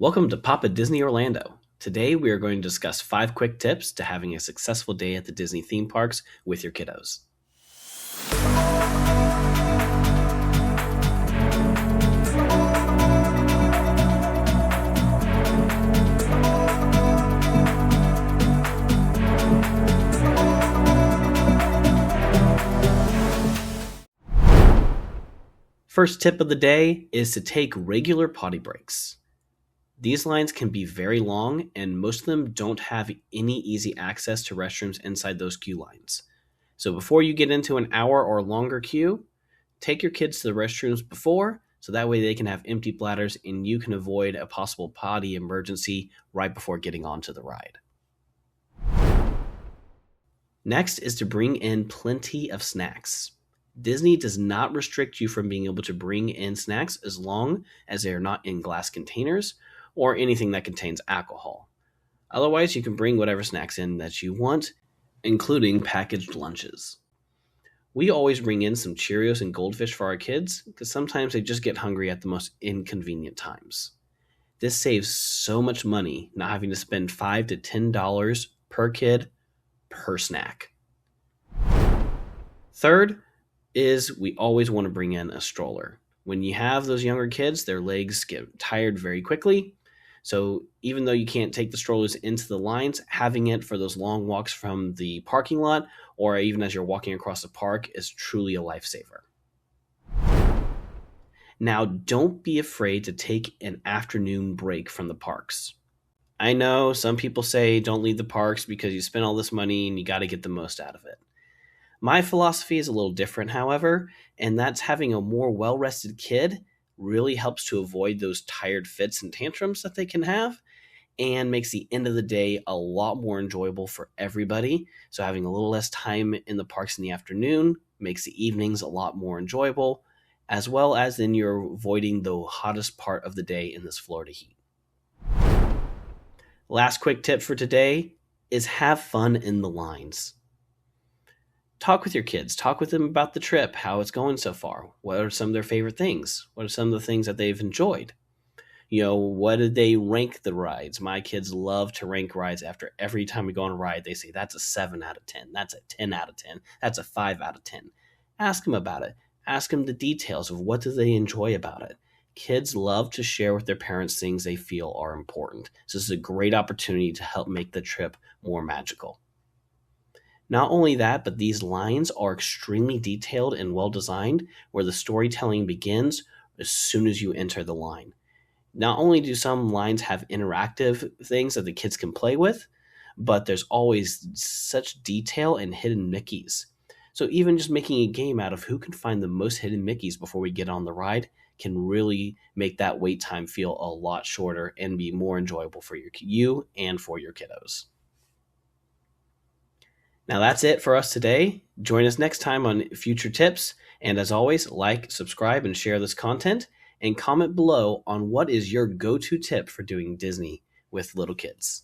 Welcome to Papa Disney Orlando. Today we are going to discuss 5 quick tips to having a successful day at the Disney theme parks with your kiddos. First tip of the day is to take regular potty breaks. These lines can be very long, and most of them don't have any easy access to restrooms inside those queue lines. So before you get into an hour or longer queue, take your kids to the restrooms before, so that way they can have empty bladders and you can avoid a possible potty emergency right before getting onto the ride. Next is to bring in plenty of snacks. Disney does not restrict you from being able to bring in snacks as long as they are not in glass containers or anything that contains alcohol. Otherwise, you can bring whatever snacks in that you want, including packaged lunches. We always bring in some Cheerios and Goldfish for our kids because sometimes they just get hungry at the most inconvenient times. This saves so much money not having to spend $5 to $10 per kid per snack. Third is we always want to bring in a stroller. When you have those younger kids, their legs get tired very quickly. So even though you can't take the strollers into the lines, having it for those long walks from the parking lot or even as you're walking across the park is truly a lifesaver. Now, don't be afraid to take an afternoon break from the parks. I know some people say don't leave the parks because you spend all this money and you got to get the most out of it. My philosophy is a little different, however, and that's having a more well-rested kid really helps to avoid those tired fits and tantrums that they can have and makes the end of the day a lot more enjoyable for everybody. So having a little less time in the parks in the afternoon makes the evenings a lot more enjoyable, as well as then you're avoiding the hottest part of the day in this Florida heat. Last quick tip for today is have fun in the lines. Talk with your kids. Talk with them about the trip, how it's going so far. What are some of their favorite things? What are some of the things that they've enjoyed? What did they rank the rides? My kids love to rank rides after every time we go on a ride. They say, that's a 7 out of 10. That's a 10 out of 10. That's a 5 out of 10. Ask them about it. Ask them the details of what do they enjoy about it. Kids love to share with their parents things they feel are important. So this is a great opportunity to help make the trip more magical. Not only that, but these lines are extremely detailed and well designed where the storytelling begins as soon as you enter the line. Not only do some lines have interactive things that the kids can play with, but there's always such detail and hidden Mickeys. So even just making a game out of who can find the most hidden Mickeys before we get on the ride can really make that wait time feel a lot shorter and be more enjoyable for you and for your kiddos. Now that's it for us today. Join us next time on future tips. And as always, like, subscribe, and share this content. And comment below on what is your go-to tip for doing Disney with little kids.